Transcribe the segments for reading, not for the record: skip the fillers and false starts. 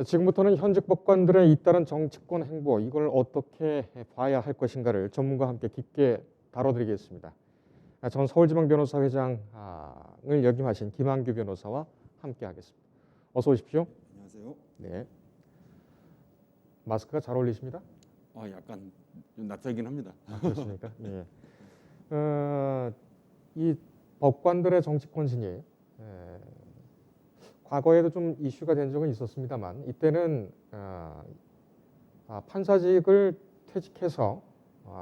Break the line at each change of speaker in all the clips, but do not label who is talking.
지금부터는 현직 법관들의 잇따른 정치권 행보, 이걸 어떻게 봐야 할 것인가를 전문가와 함께 깊게 다뤄드리겠습니다. 전 서울지방변호사회장을 역임하신 김한규 변호사와 함께 하겠습니다. 어서 오십시오.
안녕하세요.
네. 마스크가 잘 어울리십니다.
약간 좀 낯설긴 합니다.
그렇습니까? 예. 이 법관들의 정치권 진입, 과거에도 좀 이슈가 된 적은 있었습니다만 이때는 판사직을 퇴직해서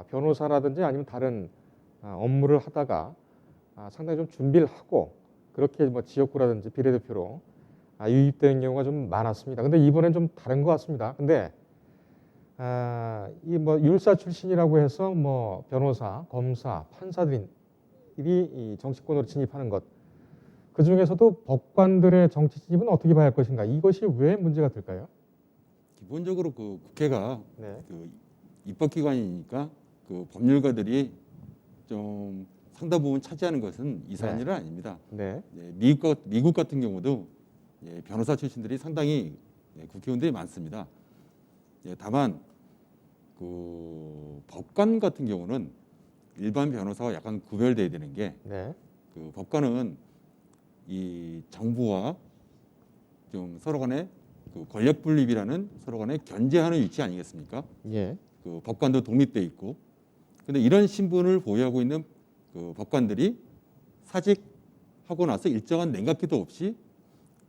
변호사라든지 아니면 다른 업무를 하다가 상당히 좀 준비를 하고 그렇게 뭐 지역구라든지 비례대표로 유입되는 경우가 좀 많았습니다. 근데 이번엔 좀 다른 것 같습니다. 근데 이 뭐 율사 출신이라고 해서 뭐 변호사, 검사, 판사들이 이 정치권으로 진입하는 것, 그 중에서도 법관들의 정치 진입은 어떻게 봐야 할 것인가? 이것이 왜 문제가 될까요?
기본적으로 그 국회가
네.
그 입법기관이니까 그 법률가들이 좀 상당 부분 차지하는 것은 이상한
네.
일은 아닙니다.
네.
미국 같은 경우도 변호사 출신들이 상당히 국회의원들이 많습니다. 다만 그 법관 같은 경우는 일반 변호사와 약간 구별돼야 되는 게
네.
그 법관은 이 정부와 좀 서로 간의 그 권력 분립이라는 서로 간의 견제하는 위치 아니겠습니까?
예.
그 법관도 독립돼 있고, 근데 이런 신분을 보유하고 있는 그 법관들이 사직하고 나서 일정한 냉각기도 없이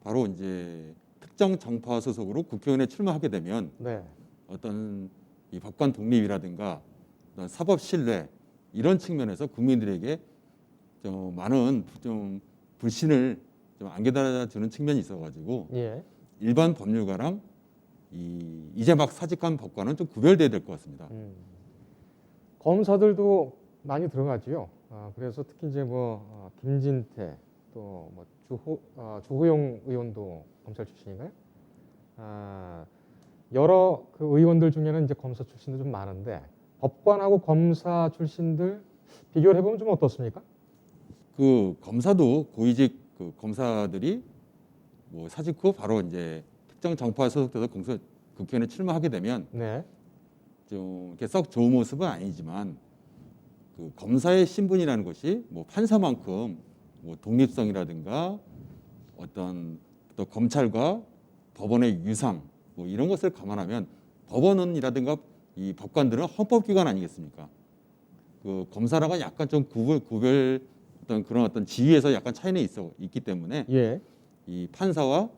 바로 이제 특정 정파 소속으로 국회의원에 출마하게 되면
네.
어떤 이 법관 독립이라든가 어떤 사법 신뢰 이런 측면에서 국민들에게 좀 많은 좀 불신을 좀 안겨다 주는 측면이 있어가지고
예.
일반 법률가랑 이제 막 사직한 법관은 좀 구별돼야 될 것 같습니다.
검사들도 많이 들어가지요. 그래서 특히 이제 뭐 김진태 또 뭐 주호영 의원도 검찰 출신인가요? 여러 그 의원들 중에는 이제 검사 출신도 좀 많은데 법관하고 검사 출신들 비교를 해보면 좀 어떻습니까?
그 검사도 고위직 그 검사들이 뭐 사직 후 바로 이제 특정 정파에 소속돼서 국회의원에 출마하게 되면
네.
좀 이렇게 썩 좋은 모습은 아니지만 그 검사의 신분이라는 것이 뭐 판사만큼 뭐 독립성이라든가 어떤 또 검찰과 법원의 유상 뭐 이런 것을 감안하면 법원이라든가 이 법관들은 헌법기관 아니겠습니까? 그 검사랑은 약간 좀 구별 어떤 그런 어떤 지위에서 약간 차이는 있기 때문에
예.
이 판사와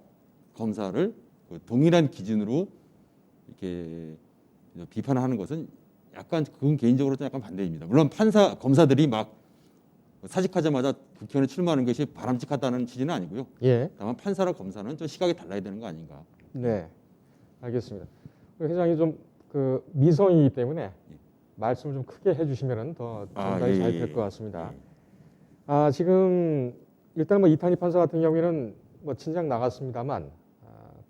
검사를 그 동일한 기준으로 이렇게 비판하는 것은 약간 그건 개인적으로 좀 약간 반대입니다. 물론 검사들이 막 사직하자마자 국회의원에 출마하는 것이 바람직하다는 취지는 아니고요.
예.
다만 판사와 검사는 좀 시각이 달라야 되는 거 아닌가.
네. 알겠습니다. 회장이 좀 그 미성이기 때문에 말씀을 좀 크게 해주시면 더 전달이 잘 될 것 같습니다. 지금 일단 뭐 이탄희 판사 같은 경우에는 뭐 진작 나갔습니다만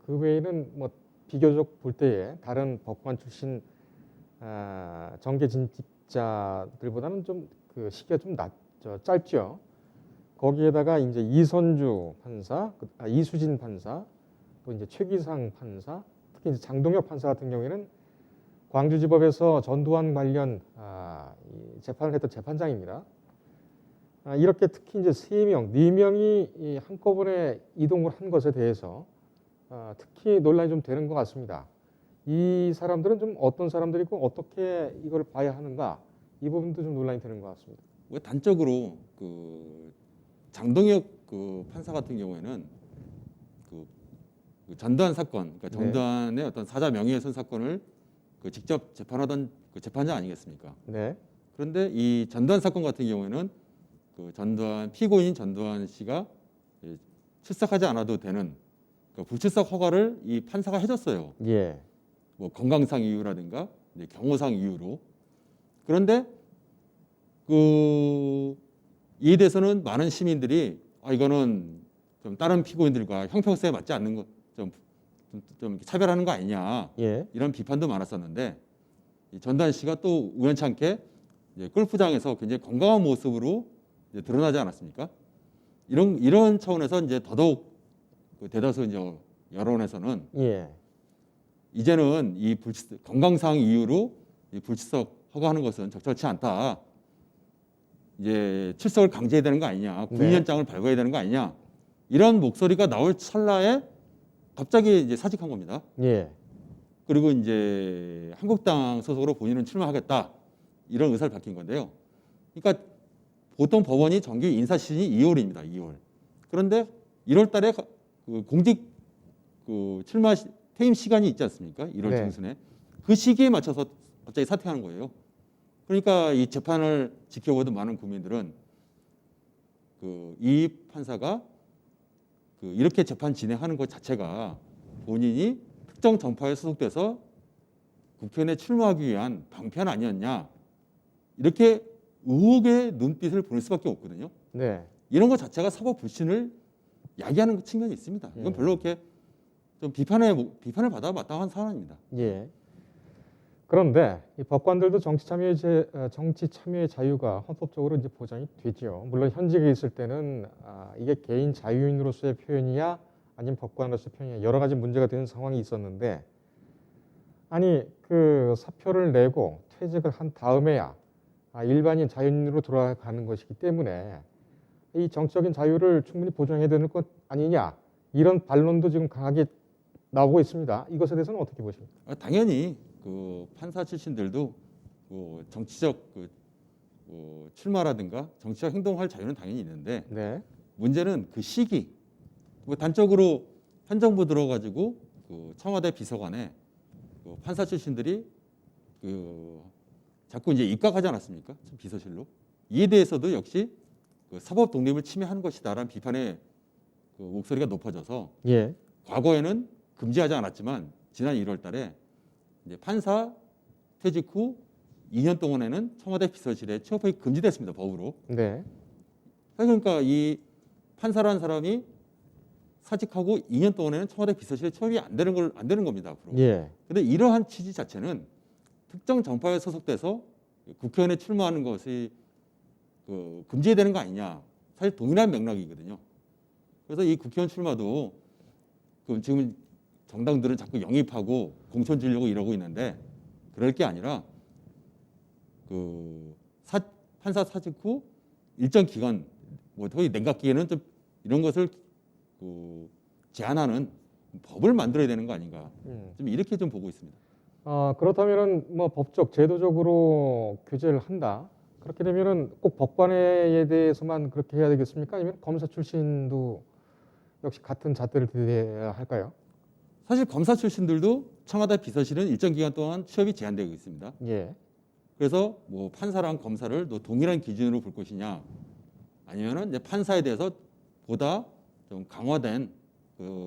그 외에는 뭐 비교적 볼 때에 다른 법관 출신 정계 진입자들보다는 좀 그 시기가 좀 짧죠. 거기에다가 이제 이선주 판사, 이수진 판사, 또 이제 최기상 판사, 특히 이제 장동혁 판사 같은 경우에는 광주지법에서 전두환 관련 이 재판을 했던 재판장입니다. 이렇게 특히 이제 3명, 4명이 한꺼번에 이동을 한 것에 대해서 특히 논란이 좀 되는 것 같습니다. 이 사람들은 좀 어떤 사람들이고 어떻게 이걸 봐야 하는가, 이 부분도 좀 논란이 되는 것 같습니다.
왜 단적으로 그 장동혁 그 판사 같은 경우에는 그 전두환 사건, 그러니까 전두환의 어떤 사자 명예훼손 사건을 그 직접 재판하던 그 재판장 아니겠습니까?
네.
그런데 이 전두환 사건 같은 경우에는 그 피고인 전두환 씨가 출석하지 않아도 되는 그 불출석 허가를 이 판사가 해줬어요.
예.
뭐 건강상 이유라든가 경호상 이유로. 그런데 그 이에 대해서는 많은 시민들이 이거는 좀 다른 피고인들과 형평성에 맞지 않는 것, 좀 차별하는 거 아니냐,
예.
이런 비판도 많았었는데 이 전두환 씨가 또 우연찮게 이제 골프장에서 굉장히 건강한 모습으로 이제 드러나지 않았습니까? 이런 차원에서 이제 더더욱 그 대다수 이제 여론에서는
예.
이제는 이 건강상 이유로 이 불출석 허가하는 것은 적절치 않다. 이제 출석을 강제해야 되는 거 아니냐, 구인연장을 발부해야 되는 거 아니냐, 이런 목소리가 나올 찰나에 갑자기 이제 사직한 겁니다.
예.
그리고 이제 한국당 소속으로 본인은 출마하겠다, 이런 의사를 밝힌 건데요. 그러니까 보통 법원이 정규 인사 시즌이 2월입니다. 2월. 그런데 1월 달에 그 공직 출마 퇴임 시간이 있지 않습니까? 1월
네.
중순에. 그 시기에 맞춰서 갑자기 사퇴하는 거예요. 그러니까 이 재판을 지켜보던 많은 국민들은 이 판사가 이렇게 재판 진행하는 것 자체가 본인이 특정 정파에 소속돼서 국회의원에 출마하기 위한 방편 아니었냐, 이렇게 의혹의 눈빛을 보낼 수밖에 없거든요.
네.
이런 것 자체가 사법 불신을 야기하는 측면이 있습니다. 이건 별로 그렇게 좀 비판을 받아 마땅한 사안입니다.
예. 그런데 이 법관들도 정치 참여의 자유가 헌법적으로 이제 보장이 되죠. 물론 현직에 있을 때는 이게 개인 자유인으로서의 표현이야, 아니면 법관으로서의 표현이야, 여러 가지 문제가 되는 상황이 있었는데, 아니 그 사표를 내고 퇴직을 한 다음에야 일반인 자유인으로 돌아가는 것이기 때문에 이 정치적인 자유를 충분히 보장해야 되는 것 아니냐, 이런 반론도 지금 강하게 나오고 있습니다. 이것에 대해서는 어떻게 보십니까?
당연히 판사 출신들도 정치적 출마라든가 정치적 행동할 자유는 당연히 있는데,
네.
문제는 그 시기. 단적으로 현 정부 들어가지고 청와대 비서관에 판사 출신들이 자꾸 이제 입각하지 않았습니까? 비서실로. 이에 대해서도 역시 사법 독립을 침해하는 것이다라는 비판의 목소리가 높아져서,
예.
과거에는 금지하지 않았지만 지난 1월달에 이제 판사 퇴직 후 2년 동안에는 청와대 비서실에 취업이 금지됐습니다, 법으로.
네.
그러니까 이 판사라는 사람이 사직하고 2년 동안에는 청와대 비서실에 취업이 안 되는 겁니다, 앞으로.
예.
근데 이러한 취지 자체는 특정 정파에 소속돼서 국회의원에 출마하는 것이 금지해야 되는 거 아니냐, 사실 동일한 맥락이거든요. 그래서 이 국회의원 출마도 지금 정당들은 자꾸 영입하고 공천 주려고 이러고 있는데, 그럴 게 아니라 판사 사직 후 일정 기간, 거의 냉각 기간은 좀 이런 것을 제한하는 법을 만들어야 되는 거 아닌가, 좀 이렇게 좀 보고 있습니다.
그렇다면은 뭐 법적 제도적으로 규제를 한다, 그렇게 되면은 꼭 법관에 대해서만 그렇게 해야 되겠습니까? 아니면 검사 출신도 역시 같은 잣대를 들여야 할까요?
사실 검사 출신들도 청와대 비서실은 일정 기간 동안 취업이 제한되고 있습니다.
예.
그래서 판사랑 검사를 동일한 기준으로 볼 것이냐, 아니면은 이제 판사에 대해서 보다 좀 강화된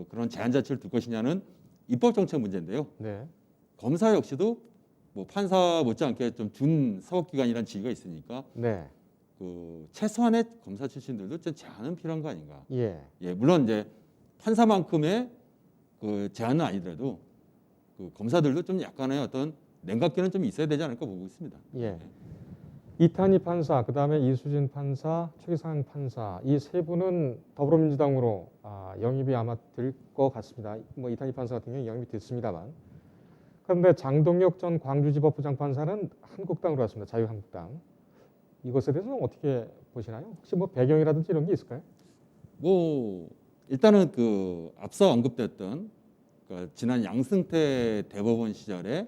그런 제한 자체를 둘 것이냐는 입법 정책 문제인데요.
네.
검사 역시도 판사 못지않게 좀 준 사법기관이라는 지위가 있으니까
네.
최소한의 검사 출신들도 좀 제한은 필요한 거 아닌가.
예.
예, 물론 이제 판사만큼의 제한은 아니더라도 검사들도 좀 약간의 어떤 냉각기는 좀 있어야 되지 않을까 보고 있습니다.
예. 이탄희 판사, 그다음에 이수진 판사, 최기상 판사, 이 세 분은 더불어민주당으로 영입이 아마 될 것 같습니다. 뭐 이탄희 판사 같은 경우는 영입이 됐습니다만. 그런데 장동혁 전 광주지법 부장판사는 한국당으로 왔습니다. 자유한국당. 이것에 대해서는 어떻게 보시나요? 혹시 뭐 배경이라든지 이런 게 있을까요?
일단은 앞서 언급됐던 지난 양승태 대법원 시절에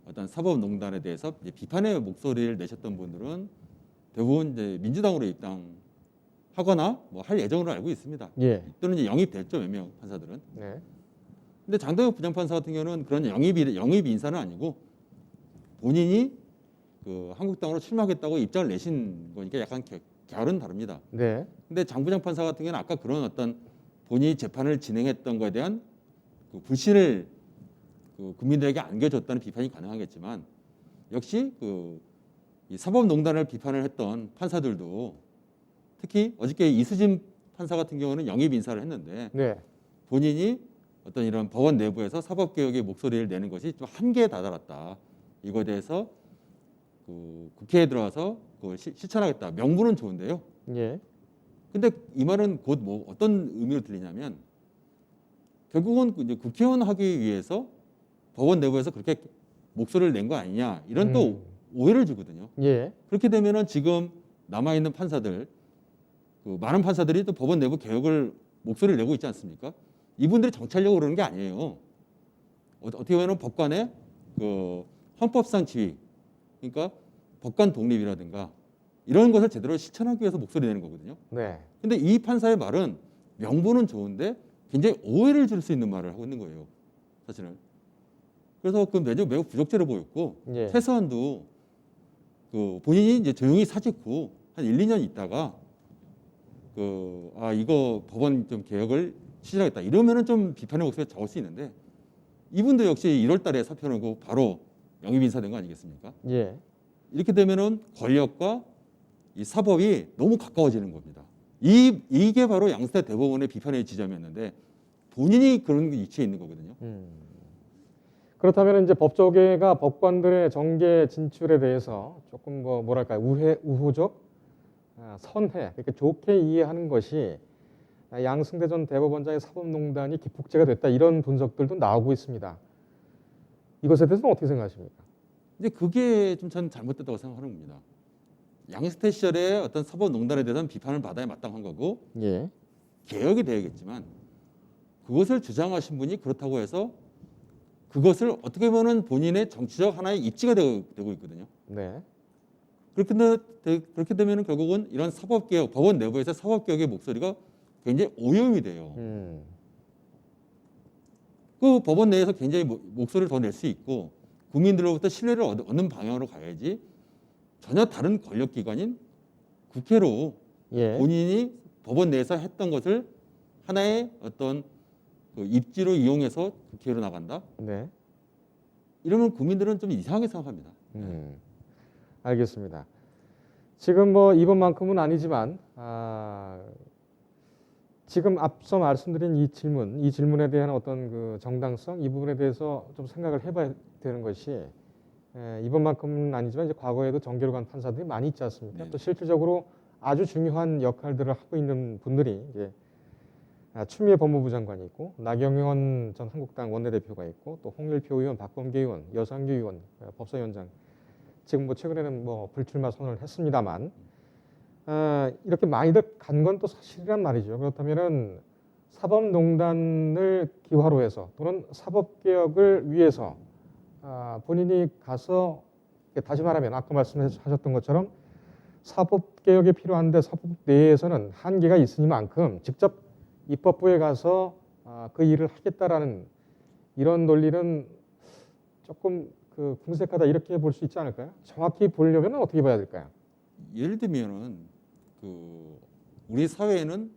어떤 사법농단에 대해서 이제 비판의 목소리를 내셨던 분들은 대부분 이제 민주당으로 입당하거나 할 예정으로 알고 있습니다.
예.
또는 이제 영입됐죠, 몇 명 판사들은.
네.
근데 장동혁 부장판사 같은 경우는 그런 영입 인사는 아니고 본인이 한국당으로 출마하겠다고 입장을 내신 거니까 약간 결은 다릅니다.
네.
근데 장 부장판사 같은 경우는 아까 그런 어떤 본인이 재판을 진행했던 것에 대한 불신을 국민들에게 안겨줬다는 비판이 가능하겠지만, 역시 이 사법농단을 비판을 했던 판사들도, 특히 어저께 이수진 판사 같은 경우는 영입 인사를 했는데
네.
본인이 어떤 이런 법원 내부에서 사법개혁의 목소리를 내는 것이 좀 한계에 다다랐다, 이거에 대해서 국회에 들어와서 그걸 실천하겠다, 명분은 좋은데요.
예.
근데 이 말은 곧 어떤 의미로 들리냐면, 결국은 이제 국회의원 하기 위해서 법원 내부에서 그렇게 목소리를 낸 거 아니냐 이런 또 오해를 주거든요.
예.
그렇게 되면은 지금 남아 있는 판사들, 그 많은 판사들이 또 법원 내부 개혁을 목소리를 내고 있지 않습니까? 이분들이 정치하려고 그러는 게 아니에요. 어떻게 보면 법관의 그 헌법상 지위, 그러니까 법관 독립이라든가 이런 것을 제대로 실천하기 위해서 목소리 내는 거거든요.
네.
근데 이 판사의 말은 명분은 좋은데 굉장히 오해를 줄 수 있는 말을 하고 있는 거예요. 사실은. 그래서 그 매우 부적절해 보였고
예.
최소한도 그 본인이 이제 조용히 사직후 한 1, 2년 있다가 이거 법원 좀 개혁을 추진하겠다 이러면은 좀 비판의 목소리가 적을 수 있는데 이분도 역시 1월 달에 사표 내고 바로 영입 인사된 거 아니겠습니까?
예.
이렇게 되면은 권력과 이 사법이 너무 가까워지는 겁니다. 이게 바로 양승태 대법원의 비판의 지점이었는데 본인이 그런 위치에 있는 거거든요.
그렇다면 이제 법조계가 법관들의 정계 진출에 대해서 조금 뭐랄까요 우호적 선해 이렇게 좋게 이해하는 것이 양승태 전 대법원장의 사법농단이 기폭제가 됐다 이런 분석들도 나오고 있습니다. 이것에 대해서는 어떻게 생각하십니까?
근데 그게 좀 저는 잘못됐다고 생각하는 겁니다. 양승태 시절에 어떤 사법농단에 대한 비판을 받아야 마땅한 거고
예.
개혁이 돼야겠지만 그것을 주장하신 분이 그렇다고 해서 그것을 어떻게 보면 본인의 정치적 하나의 입지가 되고 있거든요.
네.
그렇게 되면 결국은 이런 사법개혁, 법원 내부에서 사법개혁의 목소리가 굉장히 오염이 돼요. 그 법원 내에서 굉장히 목소리를 더 낼 수 있고 국민들로부터 신뢰를 얻는 방향으로 가야지 전혀 다른 권력기관인 국회로
예.
본인이 법원 내에서 했던 것을 하나의 어떤 그 입지로 이용해서 국회로 나간다?
네.
이러면 국민들은 좀 이상하게 생각합니다.
알겠습니다. 지금 이번만큼은 아니지만 지금 앞서 말씀드린 이 질문에 대한 어떤 그 정당성 이 부분에 대해서 좀 생각을 해봐야 되는 것이 이번만큼은 아니지만 이제 과거에도 정계로 간 판사들이 많이 있지 않습니까?
네.
또 실질적으로 아주 중요한 역할들을 하고 있는 분들이 이제 추미애 법무부 장관이 있고 나경원 전 한국당 원내대표가 있고 또 홍일표 의원, 박범계 의원, 여상규 의원, 법사위원장 지금 최근에는 불출마 선언을 했습니다만 이렇게 많이들 간 건 또 사실이란 말이죠. 그렇다면은 사법농단을 기화로 해서 또는 사법개혁을 위해서 본인이 가서 다시 말하면 아까 말씀하셨던 것처럼 사법개혁이 필요한데 사법 내에서는 한계가 있으니만큼 직접 입법부에 가서 그 일을 하겠다라는 이런 논리는 조금 그 궁색하다 이렇게 볼 수 있지 않을까요? 정확히 보려면 어떻게 봐야 될까요?
예를 들면은 우리 사회에는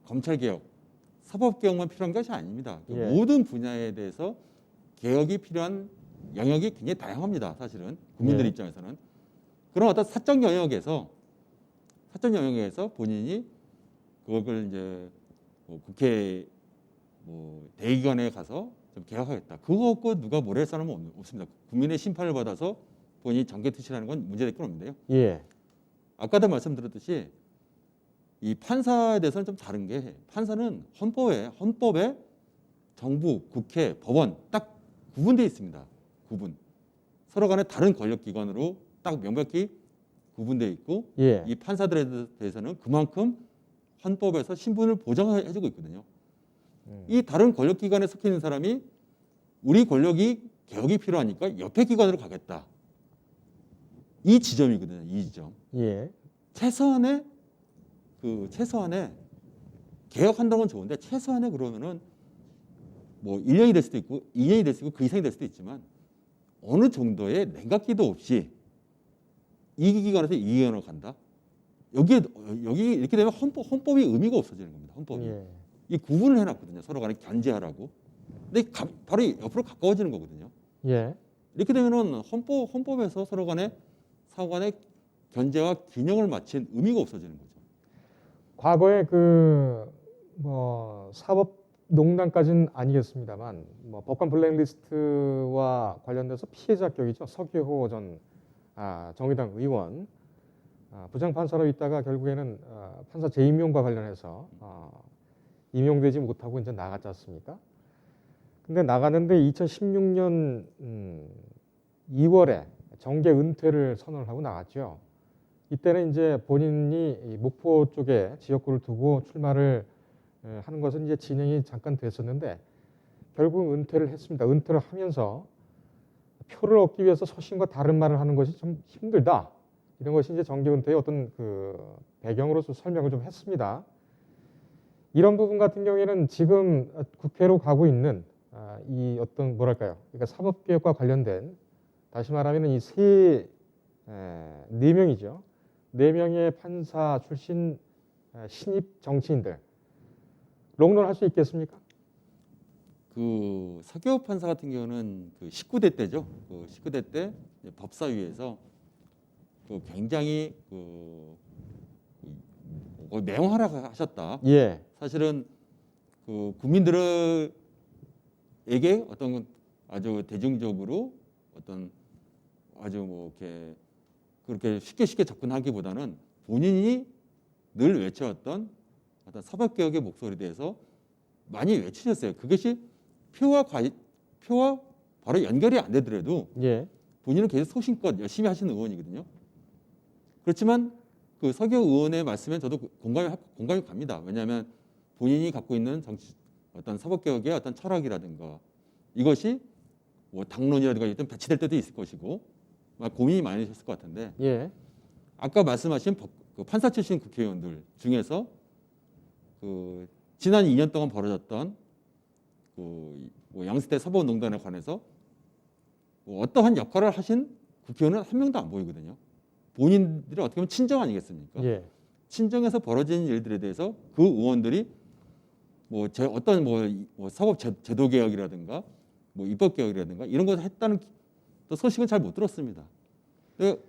검찰 개혁, 사법 개혁만 필요한 것이 아닙니다.
예.
모든 분야에 대해서 개혁이 필요한 영역이 굉장히 다양합니다. 사실은 국민들
예.
입장에서는 그런 어떤 사적 영역에서 본인이 그걸 이제 국회 대의원에 가서 좀 개혁하겠다. 그거 없고 누가 뭐라 할 사람은 없습니다. 국민의 심판을 받아서 본인이 정계 퇴실하는 건 문제될 건 없는데요.
예.
아까도 말씀드렸듯이 이 판사에 대해서는 좀 다른 게 판사는 헌법에 정부, 국회, 법원 딱 구분되어 있습니다. 서로 간에 다른 권력기관으로 딱 명백히 구분되어 있고
예.
이 판사들에 대해서는 그만큼 헌법에서 신분을 보장해주고 있거든요. 이 다른 권력기관에 속해 있는 사람이 우리 권력이 개혁이 필요하니까 옆에 기관으로 가겠다. 이 지점이거든요. 이 지점.
예.
최소한의 개혁한다는 건 좋은데 최소한의 그러면은 1년이 될 수도 있고 2년이 될 수도 있고 그 이상이 될 수도 있지만 어느 정도의 냉각기도 없이 이 기관에서 이 기관으로 간다. 여기 이렇게 되면 헌법이 의미가 없어지는 겁니다. 헌법이.
예.
이 구분을 해놨거든요. 서로 간에 견제하라고. 근데 바로 옆으로 가까워지는 거거든요.
예.
이렇게 되면은 헌법에서 서로 간에 사후 간의 견제와 균형을 맞춘 의미가 없어지는 거죠.
과거에 사법농단까지는 아니겠습니다만 법관 블랙리스트와 관련돼서 피해자 격이죠. 서기호 전 정의당 의원 부장판사로 있다가 결국에는 판사 재임용과 관련해서 임용되지 못하고 이제 나갔지 않습니까? 근데 나가는데 2016년 2월에 정계 은퇴를 선언을 하고 나갔죠. 이때는 이제 본인이 이 목포 쪽에 지역구를 두고 출마를 하는 것은 이제 진행이 잠깐 됐었는데 결국 은퇴를 했습니다. 은퇴를 하면서 표를 얻기 위해서 서신과 다른 말을 하는 것이 좀 힘들다. 이런 것이 이제 정계 은퇴의 어떤 그 배경으로서 설명을 좀 했습니다. 이런 부분 같은 경우에는 지금 국회로 가고 있는 이 어떤 뭐랄까요? 그러니까 사법개혁과 관련된 다시 말하면 이 네 명이죠. 네 명의 판사 출신 신입 정치인들 롱런할 수 있겠습니까?
그 서기호 판사 같은 경우는 그 19대 때죠. 그 19대 때 이제 법사위에서 그 굉장히 맹활약 하셨다.
예,
사실은 그 국민들에게 어떤 아주 대중적으로 어떤 아주 뭐 이렇게 그렇게 쉽게 접근하기보다는 본인이 늘 외쳐왔던 어떤 사법개혁의 목소리에 대해서 많이 외치셨어요. 그것이 표와 바로 연결이 안 되더라도
예,
본인은 계속 소신껏 열심히 하시는 의원이거든요. 그렇지만 그 서기호 의원의 말씀에 저도 공감이 갑니다. 왜냐하면 본인이 갖고 있는 어떤 사법개혁의 어떤 철학이라든가 이것이 뭐 당론이라든가 일단 배치될 때도 있을 것이고 막 고민이 많으셨을 것 같은데
예,
아까 말씀하신 그 판사 출신 국회의원들 중에서 그 지난 2년 동안 벌어졌던 뭐 양승태 사법농단에 관해서 뭐 어떠한 역할을 하신 국회의원은 한 명도 안 보이거든요. 본인들이 어떻게 보면 친정 아니겠습니까?
예,
친정에서 벌어진 일들에 대해서 그 의원들이 뭐 어떤 뭐 사법 제도 개혁이라든가 뭐 입법 개혁이라든가 이런 것을 했다는 또 소식은 잘 못 들었습니다.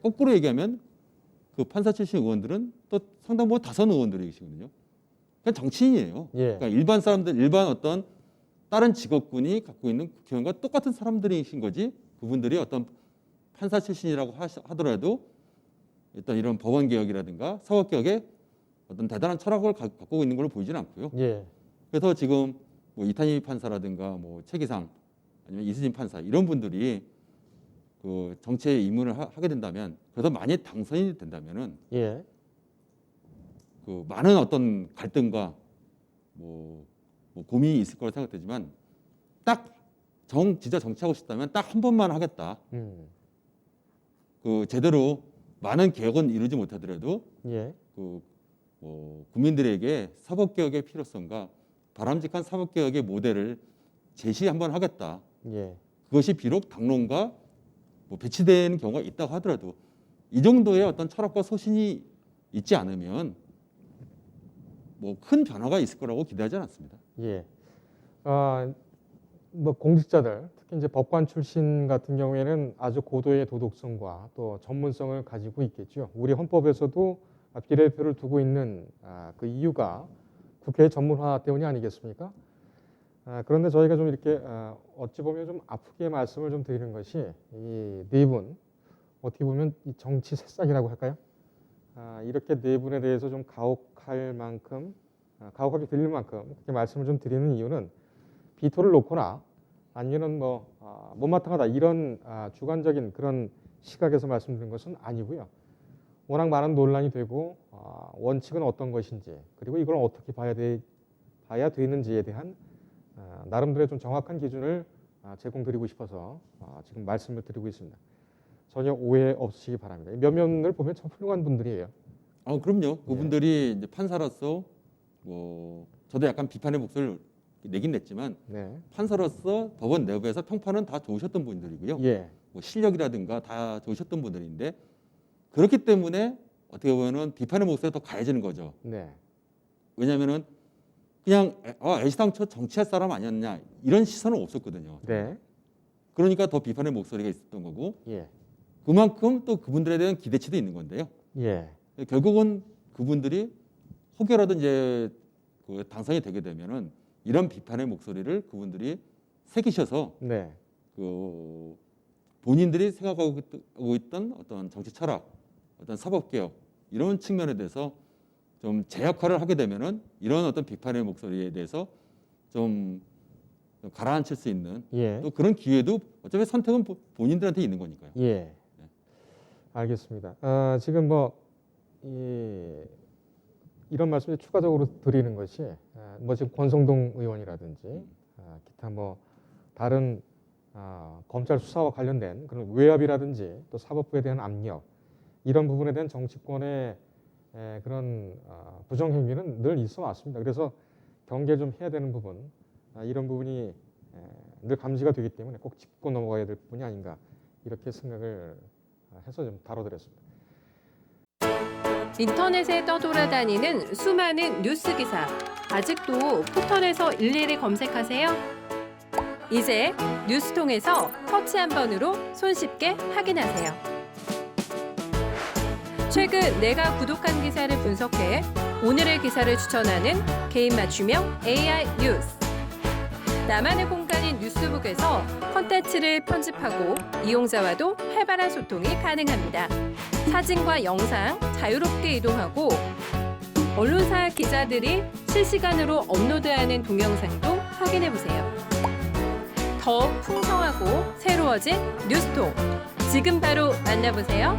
거꾸로 얘기하면 그 판사 출신 의원들은 또 상당 부분 다선 의원들이시거든요. 그냥 정치인이에요.
예.
그러니까 일반 사람들, 일반 어떤 다른 직업군이 갖고 있는 국회의원과 똑같은 사람들이신 거지. 그분들이 어떤 판사 출신이라고 하더라도 일단 이런 법원 개혁이라든가 사법 개혁에 어떤 대단한 철학을 갖고 있는 걸로 보이지는 않고요.
예,
그래서 지금 뭐 이탄희 판사라든가 뭐 최기상 아니면 이수진 판사 이런 분들이 그 정치에 입문을 하게 된다면 그래서 만약 당선이 된다면은
예,
그 많은 어떤 갈등과 뭐 고민이 있을 거라 생각되지만 딱 진짜 정치하고 싶다면 딱 한 번만 하겠다. 그 제대로 많은 개혁은 이루지 못하더라도
예,
뭐 국민들에게 사법개혁의 필요성과 바람직한 사법개혁의 모델을 제시 한번 하겠다.
예,
그것이 비록 당론과 뭐 배치되는 경우가 있다고 하더라도 이 정도의 어떤 철학과 소신이 있지 않으면 뭐 큰 변화가 있을 거라고 기대하지 않았습니다.
예. 뭐 공직자들, 특히 이제 법관 출신 같은 경우에는 아주 고도의 도덕성과 또 전문성을 가지고 있겠죠. 우리 헌법에서도 비례대표를 두고 있는 그 이유가 국회 전문화 때문이 아니겠습니까? 그런데 저희가 좀 이렇게 어찌 보면 좀 아프게 말씀을 좀 드리는 것이 이 네 분, 어떻게 보면 이 정치 새싹이라고 할까요? 이렇게 네 분에 대해서 좀 가혹할 만큼, 가혹하게 들릴 만큼 그렇게 말씀을 좀 드리는 이유는 비토를 놓거나 아니면 뭐 못마땅하다 이런 주관적인 그런 시각에서 말씀드린 것은 아니고요. 워낙 많은 논란이 되고 원칙은 어떤 것인지 그리고 이걸 어떻게 봐야 되는지에 대한 나름대로 좀 정확한 기준을 제공드리고 싶어서 지금 말씀을 드리고 있습니다. 전혀 오해 없으시기 바랍니다. 몇 면을 보면 참 훌륭한 분들이에요.
그럼요. 그분들이 이제 판사로서 뭐 저도 약간 비판의 목소리를 내긴 냈지만
네.
판사로서 법원 내부에서 평판은 다 좋으셨던 분들이고요.
예.
뭐 실력이라든가 다 좋으셨던 분들인데 그렇기 때문에 어떻게 보면은 비판의 목소리가 더 가해지는 거죠.
네.
왜냐하면은 그냥 애시당초 정치할 사람 아니었냐 이런 시선은 없었거든요.
네.
그러니까 더 비판의 목소리가 있었던 거고
예.
그만큼 또 그분들에 대한 기대치도 있는 건데요.
예.
결국은 그분들이 혹여라도 이제 그 당선이 되게 되면은 이런 비판의 목소리를 그분들이 새기셔서
네.
그 본인들이 생각하고 있던 어떤 정치 철학, 어떤 사법 개혁 이런 측면에 대해서 좀 제 역할을 하게 되면은 이런 어떤 비판의 목소리에 대해서 좀 가라앉힐 수 있는
예.
또 그런 기회도 어차피 선택은 본인들한테 있는 거니까요.
예. 알겠습니다. 지금 뭐 이런 말씀을 추가적으로 드리는 것이 뭐 지금 권성동 의원이라든지 기타 뭐 다른 검찰 수사와 관련된 그런 외압이라든지 또 사법부에 대한 압력 이런 부분에 대한 정치권의 그런 부정 행위는 늘 있어 왔습니다. 그래서 경계를 좀 해야 되는 부분 이런 부분이 늘 감지가 되기 때문에 꼭 짚고 넘어가야 될 부분이 아닌가 이렇게 생각을 해서 좀 다뤄드렸습니다.
인터넷에 떠돌아다니는 수많은 뉴스 기사. 아직도 포털에서 일일이 검색하세요? 이제 뉴스통에서 터치 한 번으로 손쉽게 확인하세요. 최근 내가 구독한 기사를 분석해 오늘의 기사를 추천하는 개인 맞춤형 AI 뉴스. 나만의 공간인 뉴스북에서 콘텐츠를 편집하고 이용자와도 활발한 소통이 가능합니다. 사진과 영상 자유롭게 이동하고 언론사 기자들이 실시간으로 업로드하는 동영상도 확인해보세요. 더 풍성하고 새로워진 뉴스통. 지금 바로 만나보세요.